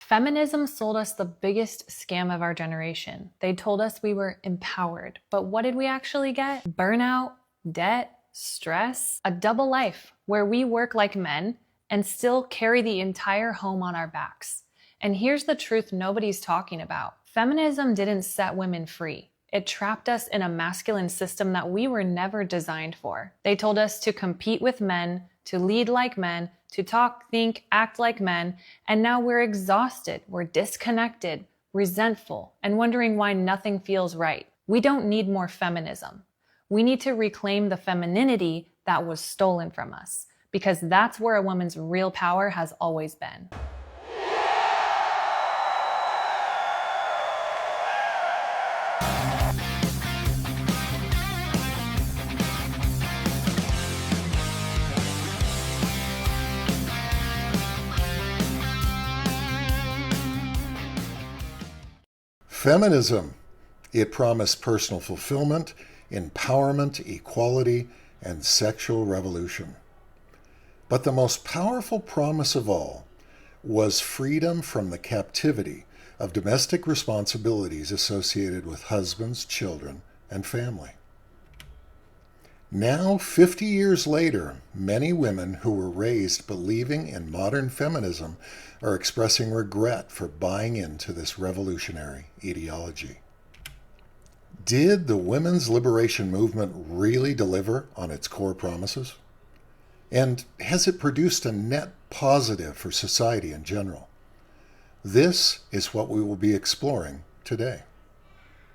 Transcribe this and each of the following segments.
Feminism sold us the biggest scam of our generation. They told us we were empowered, but what did we actually get? Burnout, debt, stress, a double life where we work like men and still carry the entire home on our backs. And here's the truth nobody's talking about. Feminism didn't set women free. It trapped us in a masculine system that we were never designed for. They told us to compete with men, to lead like men, to talk, think, act like men, and now we're exhausted, we're disconnected, resentful, and wondering why nothing feels right. We don't need more feminism. We need to reclaim the femininity that was stolen from us, because that's where a woman's real power has always been. Feminism. It promised personal fulfillment, empowerment, equality, and sexual revolution. But the most powerful promise of all was freedom from the captivity of domestic responsibilities associated with husbands, children, and family. Now, 50 years later, many women who were raised believing in modern feminism are expressing regret for buying into this revolutionary ideology. Did the women's liberation movement really deliver on its core promises? And has it produced a net positive for society in general? This is what we will be exploring today.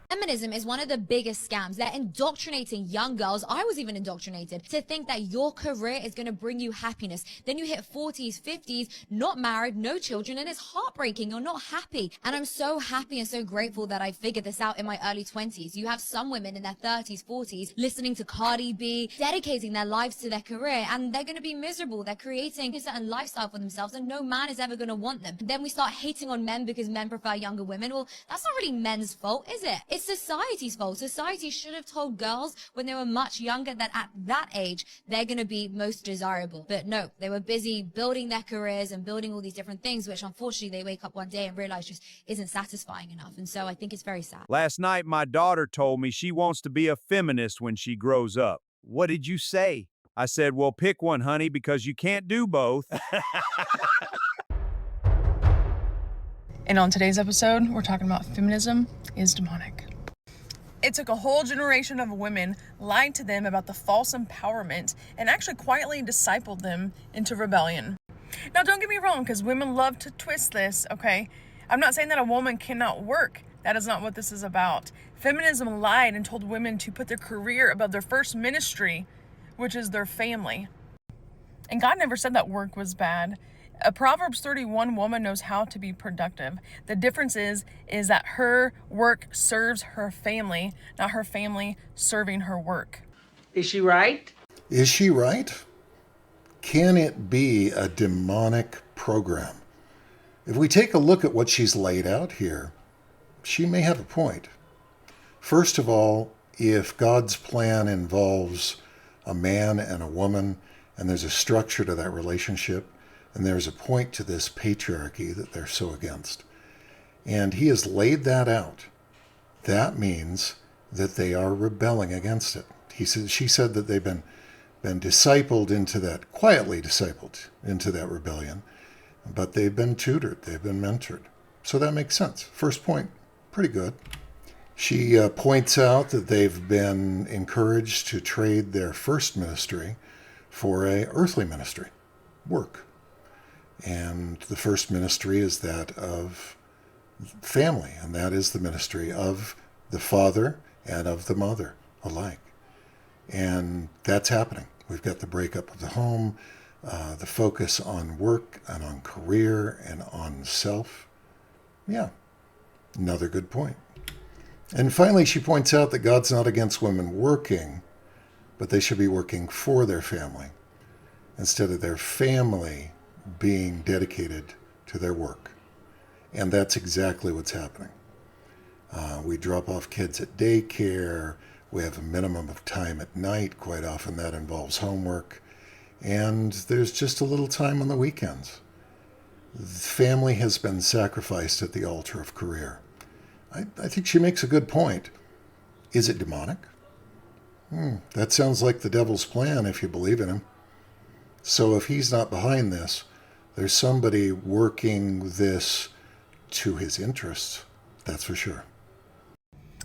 Feminism is one of the biggest scams. They're indoctrinating young girls. I was even indoctrinated to think that your career is going to bring you happiness. Then you hit 40s, 50s, not married, no children, and it's heartbreaking. You're not happy. And I'm so happy and so grateful that I figured this out in my early 20s. You have some women in their 30s, 40s listening to Cardi B, dedicating their lives to their career, and they're going to be miserable. They're creating a certain lifestyle for themselves, and no man is ever going to want them. Then we start hating on men because men prefer younger women. Well, that's not really men's fault, is it? It's society's fault. Society should have told girls when they were much younger that at that age, they're going to be most desirable. But no, they were busy building their careers and building all these different things, which unfortunately they wake up one day and realize just isn't satisfying enough. And so I think it's very sad. Last night, my daughter told me she wants to be a feminist when she grows up. What did you say? I said, well, pick one, honey, because you can't do both. And on today's episode, we're talking about feminism is demonic. It took a whole generation of women, lied to them about the false empowerment, and actually quietly discipled them into rebellion. Now, don't get me wrong, because women love to twist this, okay? I'm not saying that a woman cannot work. That is not what this is about. Feminism lied and told women to put their career above their first ministry, which is their family. And God never said that work was bad. A Proverbs 31 woman knows how to be productive. The difference is that her work serves her family, not her family serving her work. Is she right? Is she right? Can it be a demonic program? If we take a look at what she's laid out here, she may have a point. First of all, if God's plan involves a man and a woman, and there's a structure to that relationship, and there's a point to this patriarchy that they're so against, and he has laid that out, that means that they are rebelling against it. She said that they've been discipled into that, quietly discipled into that rebellion, but they've been tutored, they've been mentored. So that makes sense. First point, pretty good. She points out that they've been encouraged to trade their first ministry for a earthly ministry, work. And the first ministry is that of family, and that is the ministry of the father and of the mother alike. And that's happening. We've got the breakup of the home, the focus on work and on career and on self. Yeah, another good point. And finally, she points out that God's not against women working, but they should be working for their family instead of their family being dedicated to their work. And that's exactly what's happening. We drop off kids at daycare. We have a minimum of time at night. Quite often that involves homework. And there's just a little time on the weekends. Family has been sacrificed at the altar of career. I think she makes a good point. Is it demonic? That sounds like the devil's plan if you believe in him. So if he's not behind this, there's somebody working this to his interests. That's for sure.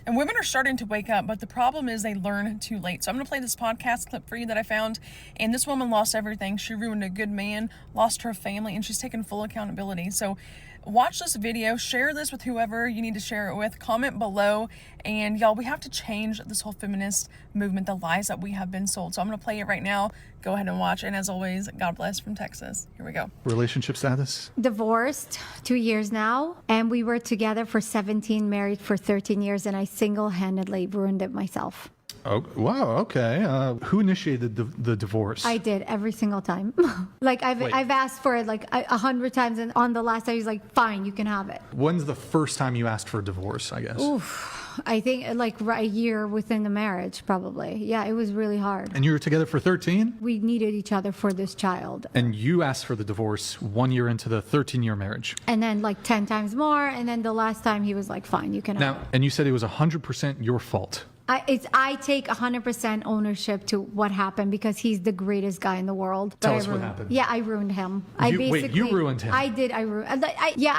And women are starting to wake up, but the problem is they learn too late. So I'm going to play this podcast clip for you that I found. And this woman lost everything. She ruined a good man, lost her family, and she's taken full accountability. So watch this video, share this with whoever you need to share it with, comment below. And y'all, we have to change this whole feminist movement, the lies that we have been sold. So I'm going to play it right now. Go ahead and watch. And as always, God bless from Texas. Here we go. Relationship status? Divorced 2 years now, and we were together for 17, married for 13 years, and I single-handedly ruined it myself. Oh, wow. Okay. Who initiated the divorce? I did every single time. I've asked for it like 100 times, and on the last time he's like, "Fine, you can have it." When's the first time you asked for a divorce? I guess. Oof. I think like a year within the marriage, probably. Yeah, it was really hard. And you were together for 13? We needed each other for this child. And you asked for the divorce 1 year into the 13-year marriage. And then like 10 times more, and then the last time he was like, "Fine, you can have it." Now, and you said it was 100% your fault. I take 100% ownership to what happened because he's the greatest guy in the world. Tell us what happened. Yeah, I ruined him. You ruined him. I did. I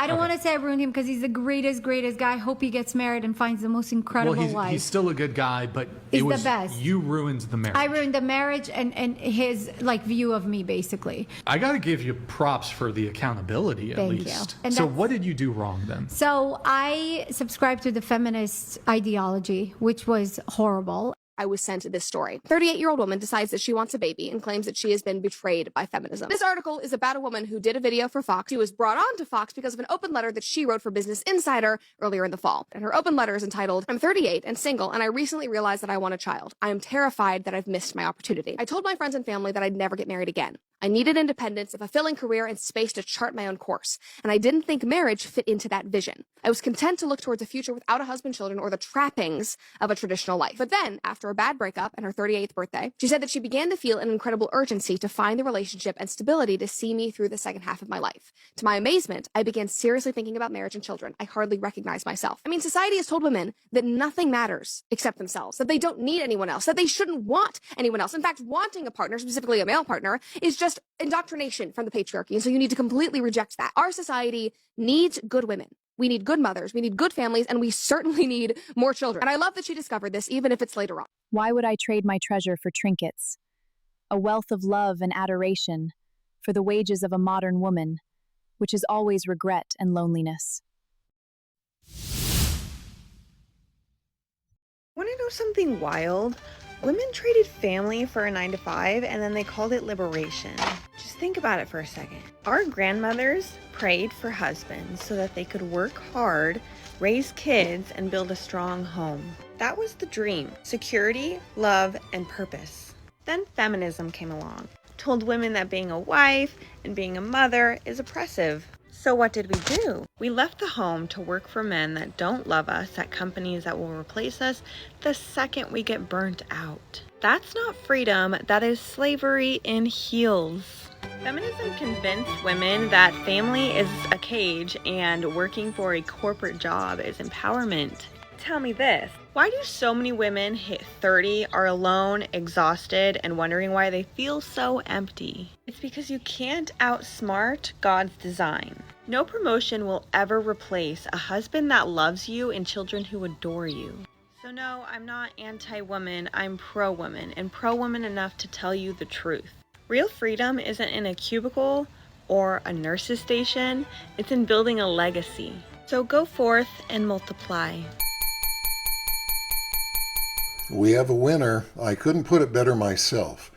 don't want to say I ruined him because he's the greatest guy. I hope he gets married and finds the most incredible life. He's still a good guy, but He's the best. You ruined the marriage. I ruined the marriage and his like view of me, basically. I got to give you props for the accountability at Thank least. you. And so what did you do wrong then? So I subscribed to the feminist ideology, which was horrible. I was sent this story. 38-year-old woman decides that she wants a baby and claims that she has been betrayed by feminism. This article is about a woman who did a video for Fox. She was brought on to Fox because of an open letter that she wrote for Business Insider earlier in the fall. And her open letter is entitled, "I'm 38 and single, and I recently realized that I want a child. I am terrified that I've missed my opportunity. I told my friends and family that I'd never get married again. I needed independence, a fulfilling career, and space to chart my own course. And I didn't think marriage fit into that vision. I was content to look towards a future without a husband, children, or the trappings of a traditional life. But then, after a bad breakup and her 38th birthday, she said that she began to feel an incredible urgency to find the relationship and stability to see me through the second half of my life. To my amazement, I began seriously thinking about marriage and children. I hardly recognized myself. I mean, society has told women that nothing matters except themselves, that they don't need anyone else, that they shouldn't want anyone else. In fact, wanting a partner, specifically a male partner, is just indoctrination from the patriarchy. And so you need to completely reject that. Our society needs good women. We need good mothers, we need good families, and we certainly need more children. And I love that she discovered this, even if it's later on. Why would I trade my treasure for trinkets? A wealth of love and adoration for the wages of a modern woman, which is always regret and loneliness. Want to know something wild? Women traded family for a 9-to-5 and then they called it liberation. Just think about it for a second. Our grandmothers prayed for husbands so that they could work hard, raise kids, and build a strong home. That was the dream: security, love, and purpose. Then feminism came along, told women that being a wife and being a mother is oppressive. So what did we do? We left the home to work for men that don't love us at companies that will replace us the second we get burnt out. That's not freedom, that is slavery in heels. Feminism convinced women that family is a cage and working for a corporate job is empowerment. Tell me this, why do so many women hit 30, are alone, exhausted, and wondering why they feel so empty? It's because you can't outsmart God's design. No promotion will ever replace a husband that loves you and children who adore you. So no, I'm not anti-woman, I'm pro-woman, and pro-woman enough to tell you the truth. Real freedom isn't in a cubicle or a nurse's station, it's in building a legacy. So go forth and multiply. We have a winner. I couldn't put it better myself.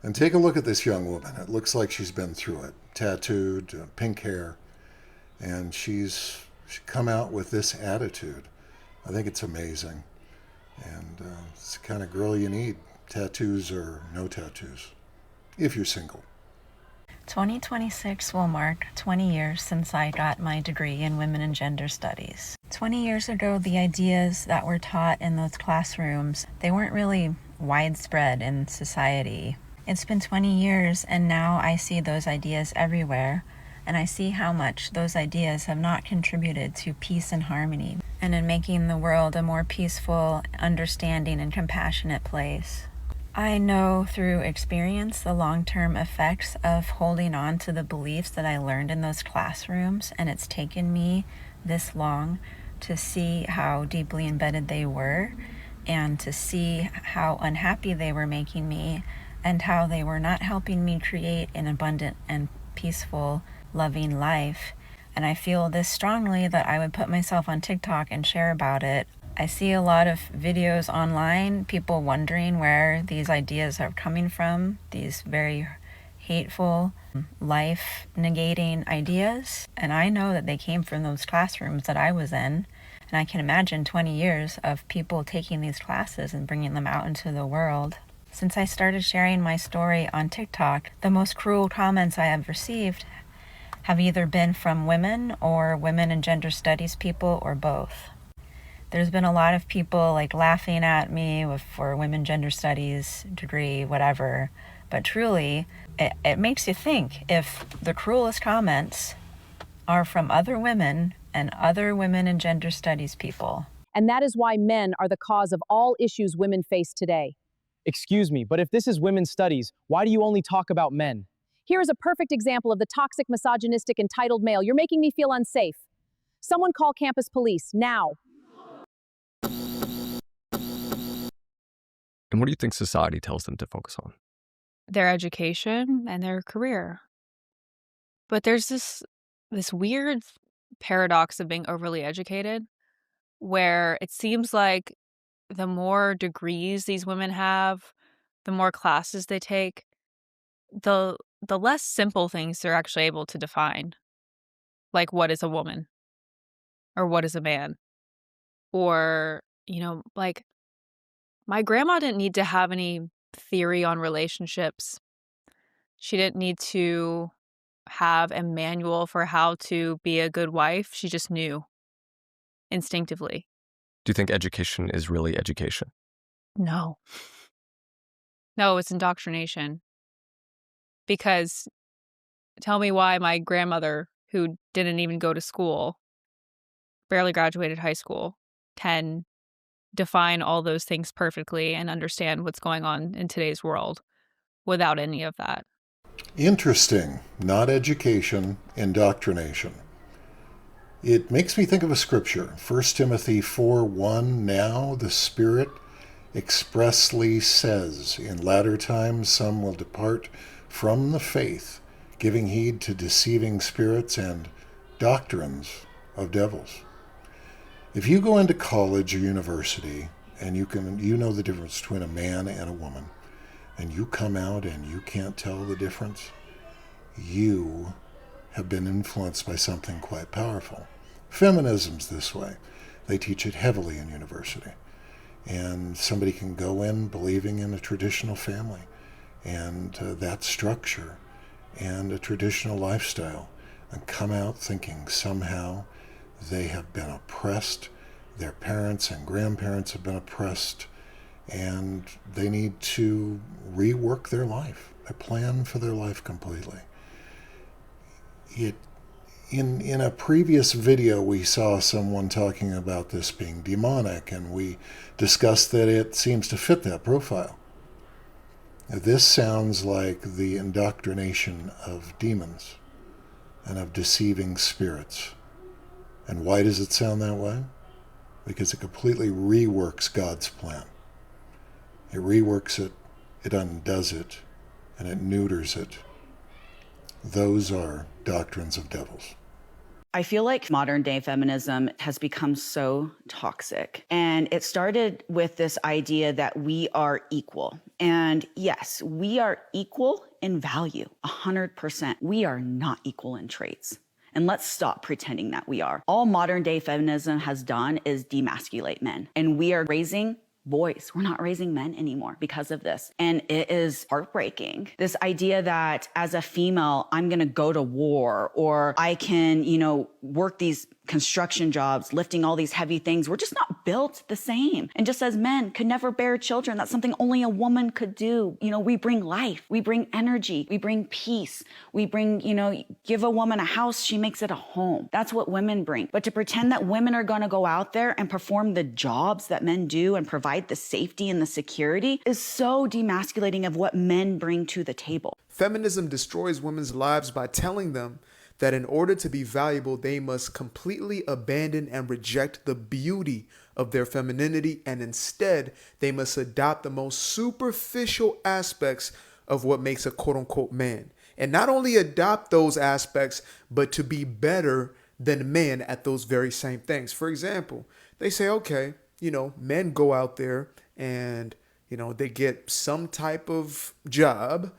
And take a look at this young woman. It looks like she's been through it. Tattooed, pink hair. And she's come out with this attitude. I think it's amazing. And it's the kind of girl you need. Tattoos or no tattoos. If you're single. 2026 will mark 20 years since I got my degree in women and gender studies. 20 years ago, the ideas that were taught in those classrooms, they weren't really widespread in society. It's been 20 years and now I see those ideas everywhere. and I see how much those ideas have not contributed to peace and harmony, and in making the world a more peaceful, understanding, and compassionate place. I know through experience the long-term effects of holding on to the beliefs that I learned in those classrooms, and it's taken me this long to see how deeply embedded they were and to see how unhappy they were making me and how they were not helping me create an abundant and peaceful, loving life. And I feel this strongly that I would put myself on TikTok and share about it. I see a lot of videos online, people wondering where these ideas are coming from, these very hateful, life-negating ideas. And I know that they came from those classrooms that I was in. And I can imagine 20 years of people taking these classes and bringing them out into the world. Since I started sharing my story on TikTok, the most cruel comments I have received have either been from women or women and gender studies people or both. There's been a lot of people like laughing at me for women gender studies degree, whatever. But truly, it makes you think if the cruelest comments are from other women and other women and gender studies people. And that is why men are the cause of all issues women face today. Excuse me, but if this is women's studies, why do you only talk about men? Here is a perfect example of the toxic, misogynistic, entitled male. You're making me feel unsafe. Someone call campus police, now. And what do you think society tells them to focus on? Their education and their career. But there's this weird paradox of being overly educated, where it seems like the more degrees these women have, the more classes they take, the less simple things they're actually able to define. Like, what is a woman? Or what is a man? Or, like, my grandma didn't need to have any theory on relationships. She didn't need to have a manual for how to be a good wife. She just knew instinctively. Do you think education is really education? No. No, it's indoctrination. Because tell me why my grandmother, who didn't even go to school, barely graduated high school, can define all those things perfectly and understand what's going on in today's world without any of that. Interesting. Not education, indoctrination. It makes me think of a scripture, 1 Timothy 4:1. Now the Spirit expressly says, in latter times some will depart from the faith, giving heed to deceiving spirits and doctrines of devils. If you go into college or university and you know the difference between a man and a woman, and you come out and you can't tell the difference, you have been influenced by something quite powerful. Feminism's this way. They teach it heavily in university. And somebody can go in believing in a traditional family and that structure and a traditional lifestyle and come out thinking somehow they have been oppressed, their parents and grandparents have been oppressed, and they need to rework their life, their plan for their life completely. In a previous video, we saw someone talking about this being demonic, and we discussed that it seems to fit that profile. This sounds like the indoctrination of demons and of deceiving spirits. And why does it sound that way? Because it completely reworks God's plan. It reworks it, it undoes it, and it neuters it. Those are doctrines of devils. I feel like modern day feminism has become so toxic. And it started with this idea that we are equal. And yes, we are equal in value, 100%. We are not equal in traits. And let's stop pretending that we are. All modern day feminism has done is demasculate men. And we are raising boys. We're not raising men anymore because of this. And it is heartbreaking. This idea that as a female, I'm going to go to war, or I can, work these construction jobs, lifting all these heavy things. We're just not built the same. And just as men could never bear children, that's something only a woman could do. We bring life, we bring energy, we bring peace, we bring, give a woman a house, she makes it a home. That's what women bring. But to pretend that women are going to go out there and perform the jobs that men do and provide the safety and the security is so demasculating of what men bring to the table. Feminism destroys women's lives by telling them that in order to be valuable, they must completely abandon and reject the beauty of their femininity, and instead, they must adopt the most superficial aspects of what makes a quote-unquote man. And not only adopt those aspects, but to be better than men at those very same things. For example, they say, okay, men go out there and, they get some type of job,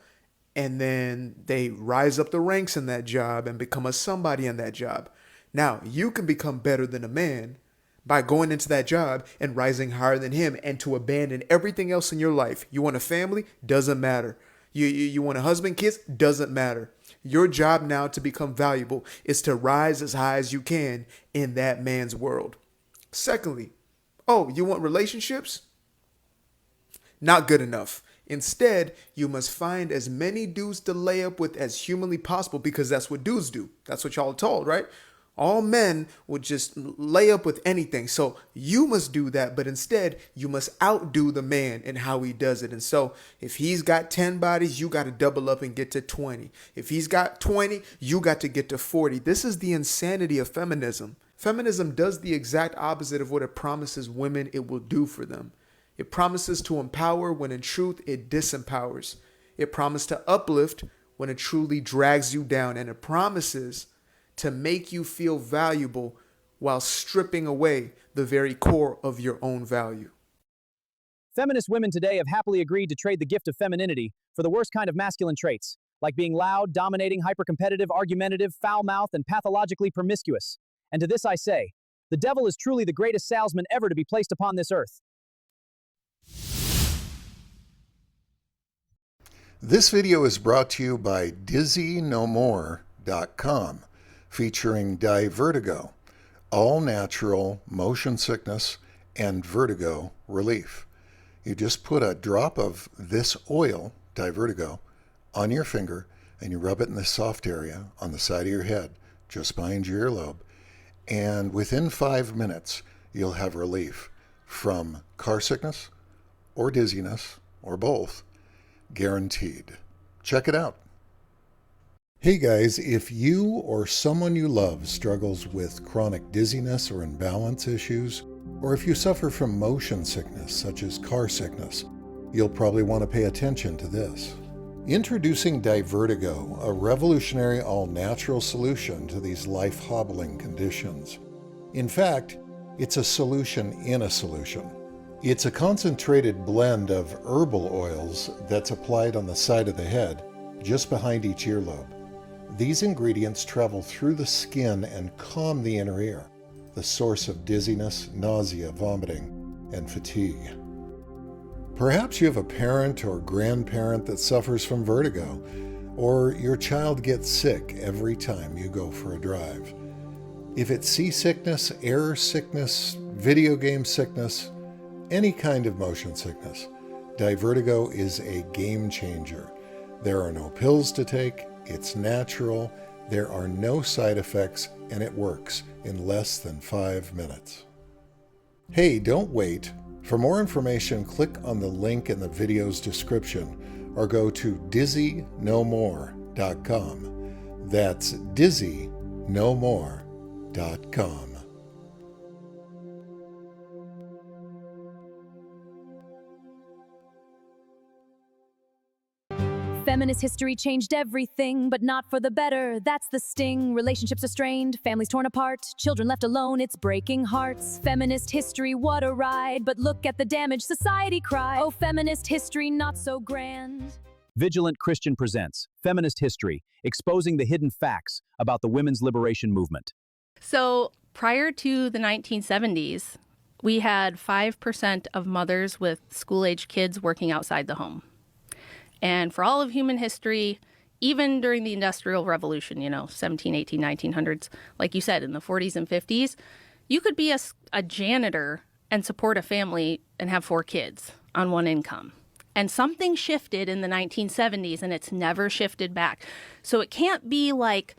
and then they rise up the ranks in that job and become a somebody in that job. Now, you can become better than a man by going into that job and rising higher than him, and to abandon everything else in your life. You want a family? Doesn't matter. You want a husband, kids? Doesn't matter. Your job now to become valuable is to rise as high as you can in that man's world. Secondly, you want relationships? Not good enough. Instead, you must find as many dudes to lay up with as humanly possible, because that's what dudes do. That's what y'all are told, right? All men would just lay up with anything. So you must do that, but instead you must outdo the man in how he does it. And so if he's got 10 bodies, you got to double up and get to 20. If he's got 20, you got to get to 40. This is the insanity of feminism. Feminism does the exact opposite of what it promises women it will do for them. It promises to empower when in truth it disempowers. It promises to uplift when it truly drags you down. And it promises to make you feel valuable while stripping away the very core of your own value. Feminist women today have happily agreed to trade the gift of femininity for the worst kind of masculine traits, like being loud, dominating, hypercompetitive, argumentative, foul-mouthed, and pathologically promiscuous. And to this I say, the devil is truly the greatest salesman ever to be placed upon this earth. This video is brought to you by dizzynomore.com, featuring Divertigo, all-natural motion sickness and vertigo relief. You just put a drop of this oil, Divertigo, on your finger, and you rub it in the soft area on the side of your head, just behind your earlobe, and within 5 minutes, you'll have relief from car sickness or dizziness or both. Guaranteed. Check it out. Hey guys, if you or someone you love struggles with chronic dizziness or imbalance issues, or if you suffer from motion sickness such as car sickness, you'll probably want to pay attention to this. Introducing Divertigo, a revolutionary all-natural solution to these life-hobbling conditions. In fact, it's a solution in a solution. It's a concentrated blend of herbal oils that's applied on the side of the head, just behind each earlobe. These ingredients travel through the skin and calm the inner ear, the source of dizziness, nausea, vomiting, and fatigue. Perhaps you have a parent or grandparent that suffers from vertigo, or your child gets sick every time you go for a drive. If it's seasickness, air sickness, video game sickness, any kind of motion sickness, Divertigo is a game changer. There are no pills to take, it's natural, there are no side effects, and it works in less than 5 minutes. Hey, don't wait. For more information, click on the link in the video's description or go to dizzynomore.com. That's dizzynomore.com. Feminist history changed everything, but not for the better. That's the sting. Relationships are strained, families torn apart, children left alone, it's breaking hearts. Feminist history, what a ride, but look at the damage society cried. Oh, feminist history, not so grand. Vigilant Christian presents Feminist History, exposing the hidden facts about the women's liberation movement. So prior to the 1970s, we had 5% of mothers with school-age kids working outside the home. And for all of human history, even during the Industrial Revolution, 17, 18, 1900s, like you said, in the 40s and 50s, you could be a janitor and support a family and have 4 kids on one income. And something shifted in the 1970s, and it's never shifted back. So it can't be like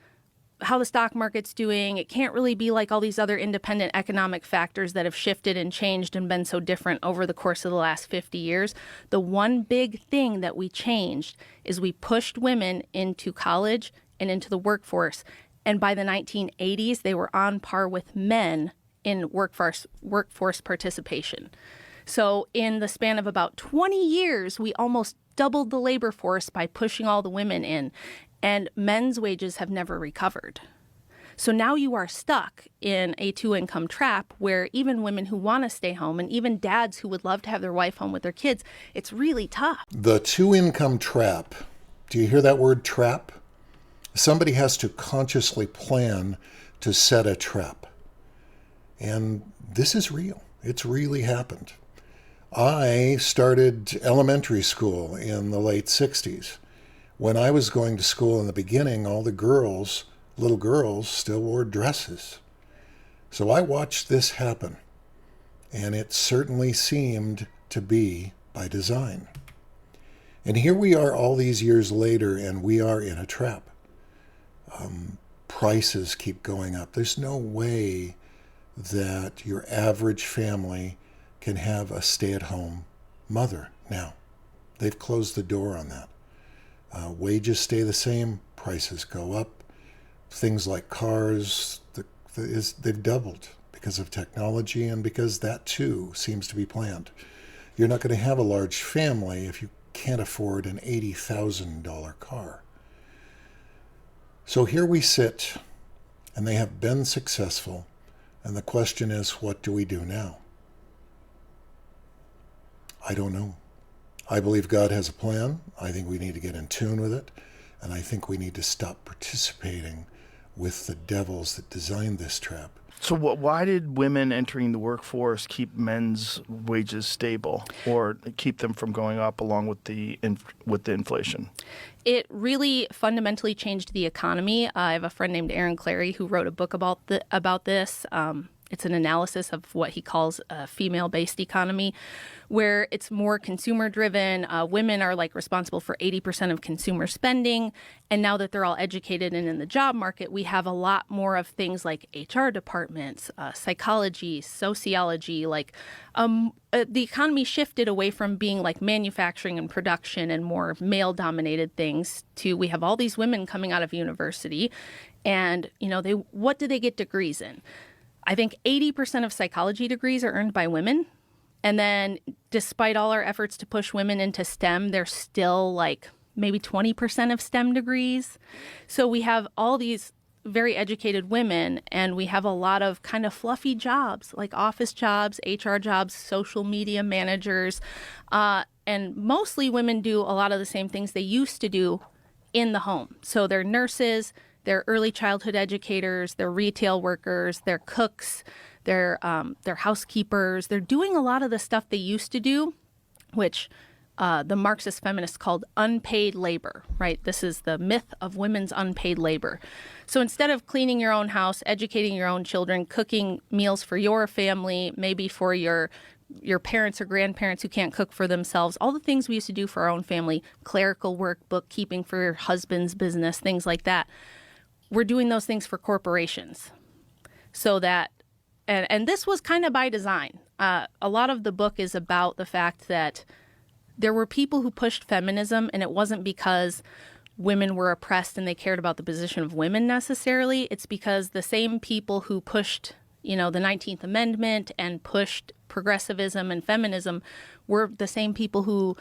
how the stock market's doing. It can't really be like all these other independent economic factors that have shifted and changed and been so different over the course of the last 50 years. The one big thing that we changed is we pushed women into college and into the workforce. And by the 1980s, they were on par with men in workforce participation. So in the span of about 20 years, we almost doubled the labor force by pushing all the women in. And men's wages have never recovered. So now you are stuck in a 2-income trap where even women who want to stay home and even dads who would love to have their wife home with their kids, it's really tough. The 2-income trap. Do you hear that word, trap? Somebody has to consciously plan to set a trap. And this is real. It's really happened. I started elementary school in the late 60s. When I was going to school in the beginning, all the little girls, still wore dresses. So I watched this happen, and it certainly seemed to be by design. And here we are all these years later, and we are in a trap. Prices keep going up. There's no way that your average family can have a stay-at-home mother now. They've closed the door on that. Wages stay the same, prices go up. Things like cars, they've doubled because of technology and because that too seems to be planned. You're not going to have a large family if you can't afford an $80,000 car. So here we sit, and they have been successful, and the question is, what do we do now? I don't know. I believe God has a plan. I think we need to get in tune with it. And I think we need to stop participating with the devils that designed this trap. So why did women entering the workforce keep men's wages stable or keep them from going up along with the inflation? It really fundamentally changed the economy. I have a friend named Aaron Clary who wrote a book about this. It's an analysis of what he calls a female-based economy, where it's more consumer-driven. Women are responsible for 80% of consumer spending. And now that they're all educated and in the job market, we have a lot more of things like HR departments, psychology, sociology. The economy shifted away from being like manufacturing and production and more male-dominated things to we have all these women coming out of university, and what do they get degrees in? I think 80% of psychology degrees are earned by women. And then despite all our efforts to push women into STEM, there's still maybe 20% of STEM degrees. So we have all these very educated women, and we have a lot of kind of fluffy jobs, like office jobs, HR jobs, social media managers. And mostly women do a lot of the same things they used to do in the home. So they're nurses, they're early childhood educators, they're retail workers, they're cooks, they're housekeepers. They're doing a lot of the stuff they used to do, which the Marxist feminists called unpaid labor, right? This is the myth of women's unpaid labor. So instead of cleaning your own house, educating your own children, cooking meals for your family, maybe for your parents or grandparents who can't cook for themselves, all the things we used to do for our own family, clerical work, bookkeeping for your husband's business, things like that. We're doing those things for corporations. So that, and this was kind of by design. A lot of the book is about the fact that there were people who pushed feminism, and it wasn't because women were oppressed and they cared about the position of women necessarily. It's because the same people who pushed, the 19th Amendment and pushed progressivism and feminism were the same people who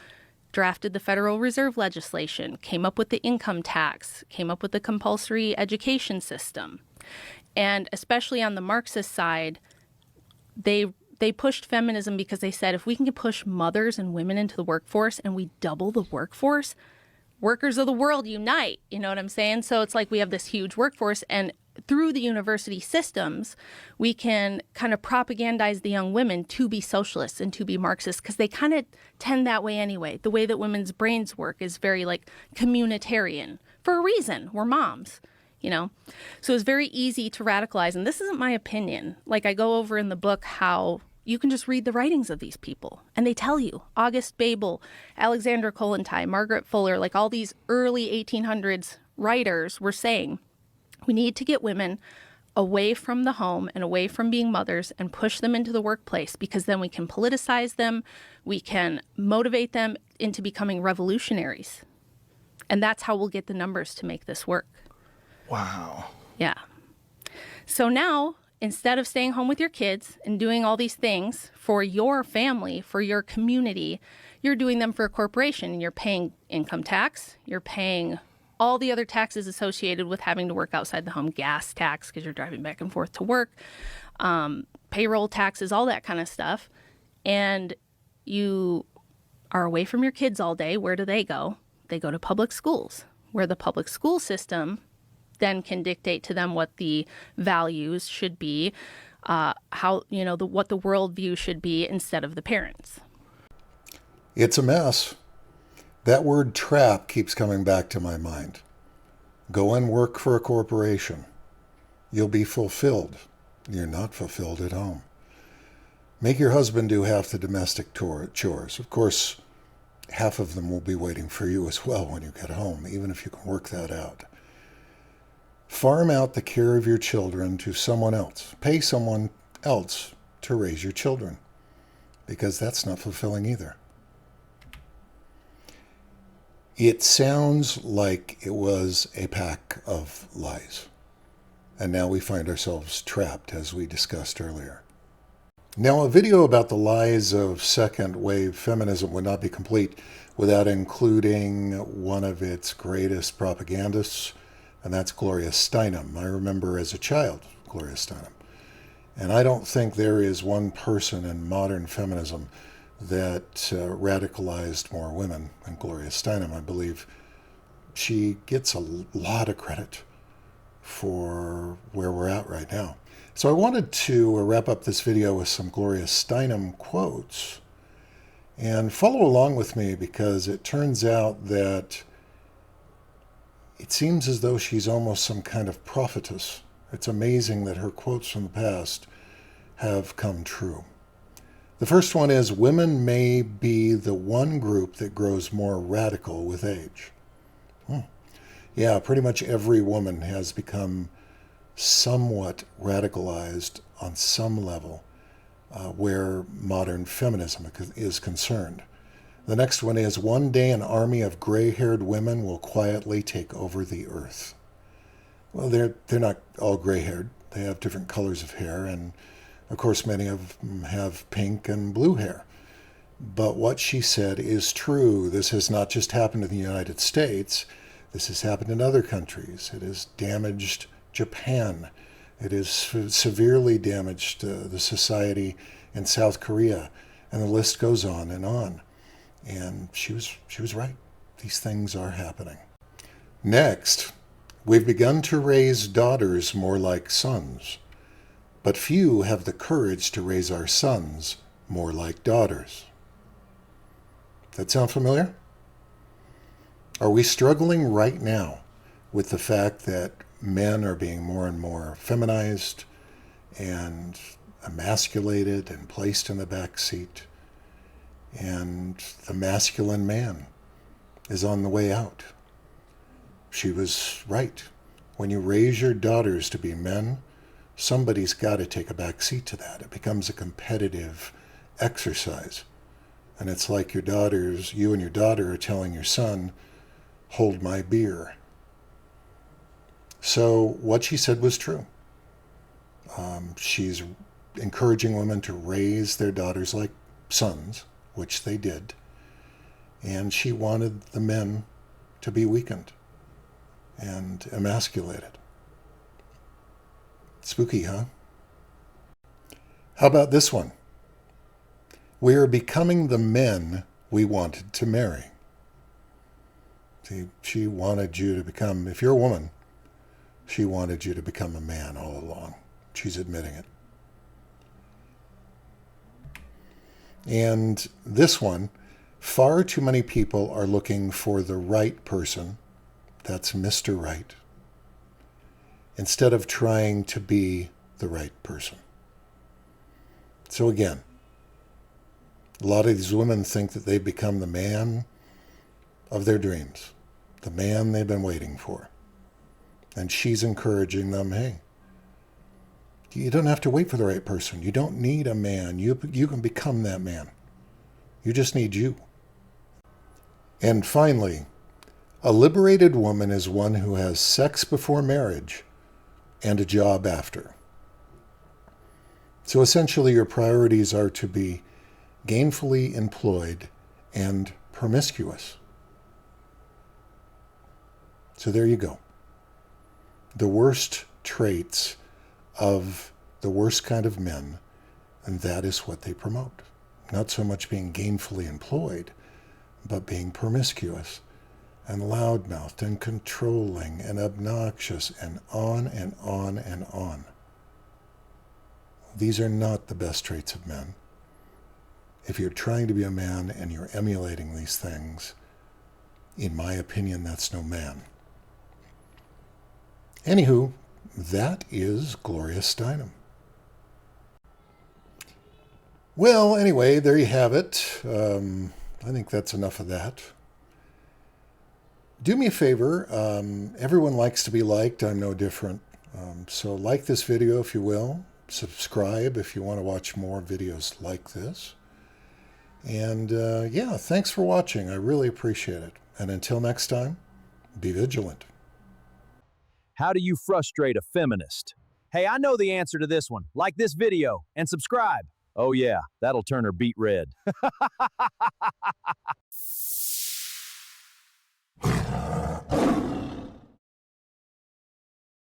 drafted the Federal Reserve legislation, came up with the income tax, came up with the compulsory education system. And especially on the Marxist side, they pushed feminism because they said if we can push mothers and women into the workforce and we double the workforce, workers of the world unite. You know what I'm saying? So it's like we have this huge workforce, and through the university systems, we can kind of propagandize the young women to be socialists and to be Marxists because they kind of tend that way anyway. The way that women's brains work is very communitarian for a reason. We're moms, you know? So it's very easy to radicalize. And this isn't my opinion. Like, I go over in the book how you can just read the writings of these people. And they tell you, August Babel, Alexandra Kollontai, Margaret Fuller, like all these early 1800s writers were saying, we need to get women away from the home and away from being mothers and push them into the workplace, because then we can politicize them, we can motivate them into becoming revolutionaries. And that's how we'll get the numbers to make this work. Wow. Yeah. So now, instead of staying home with your kids and doing all these things for your family, for your community, you're doing them for a corporation, and you're paying income tax, you're paying all the other taxes associated with having to work outside the home, gas tax because you're driving back and forth to work, payroll taxes, all that kind of stuff. And you are away from your kids all day. Where do they go? They go to public schools, where the public school system then can dictate to them what the values should be, how, you know, what the worldview should be instead of the parents. It's a mess. That word trap keeps coming back to my mind. Go and work for a corporation. You'll be fulfilled. You're not fulfilled at home. Make your husband do half the domestic chores. Of course, half of them will be waiting for you as well when you get home, even if you can work that out. Farm out the care of your children to someone else. Pay someone else to raise your children, because that's not fulfilling either. It sounds like it was a pack of lies. And now we find ourselves trapped, as we discussed earlier. Now, a video about the lies of second wave feminism would not be complete without including one of its greatest propagandists, and that's Gloria Steinem. I remember as a child Gloria Steinem. And I don't think there is one person in modern feminism that radicalized more women than Gloria Steinem. I believe she gets a lot of credit for where we're at right now. So I wanted to wrap up this video with some Gloria Steinem quotes and follow along with me, because it turns out that it seems as though she's almost some kind of prophetess. It's amazing that her quotes from the past have come true. The first one is, women may be the one group that grows more radical with age. Yeah, pretty much every woman has become somewhat radicalized on some level where modern feminism is concerned. The next one is, one day an army of gray-haired women will quietly take over the earth. Well, they're not all gray-haired. They have different colors of hair, and of course, many of them have pink and blue hair. But what she said is true. This has not just happened in the United States. This has happened in other countries. It has damaged Japan. It has severely damaged the society in South Korea. And the list goes on and on. And she was right. These things are happening. Next, we've begun to raise daughters more like sons. But few have the courage to raise our sons more like daughters. That sound familiar? Are we struggling right now with the fact that men are being more and more feminized and emasculated and placed in the back seat, and the masculine man is on the way out? She was right. When you raise your daughters to be men, somebody's got to take a back seat to that. It becomes a competitive exercise. And it's like you and your daughter are telling your son, hold my beer. So what she said was true. She's encouraging women to raise their daughters like sons, which they did. And she wanted the men to be weakened and emasculated. Spooky, huh? How about this one? We are becoming the men we wanted to marry. See, she wanted you to become, if you're a woman, she wanted you to become a man all along. She's admitting it. And this one, far too many people are looking for the right person That's Mr. Right. Instead of trying to be the right person. So again, a lot of these women think that they've become the man of their dreams, the man they've been waiting for. And she's encouraging them, hey, you don't have to wait for the right person. You don't need a man. You can become that man. You just need you. And finally, a liberated woman is one who has sex before marriage and a job after. So essentially your priorities are to be gainfully employed and promiscuous. So there you go. The worst traits of the worst kind of men, and that is what they promote. Not so much being gainfully employed, but being promiscuous and loudmouthed and controlling and obnoxious and on and on and on. These are not the best traits of men. If you're trying to be a man and you're emulating these things, in my opinion, that's no man. Anywho, that is Gloria Steinem. Well, anyway, there you have it. I think that's enough of that. Do me a favor. Everyone likes to be liked. I'm no different. So like this video if you will. Subscribe if you want to watch more videos like this. And yeah, thanks for watching. I really appreciate it. And until next time, be vigilant. How do you frustrate a feminist? Hey, I know the answer to this one. Like this video and subscribe. Oh yeah, that'll turn her beet red.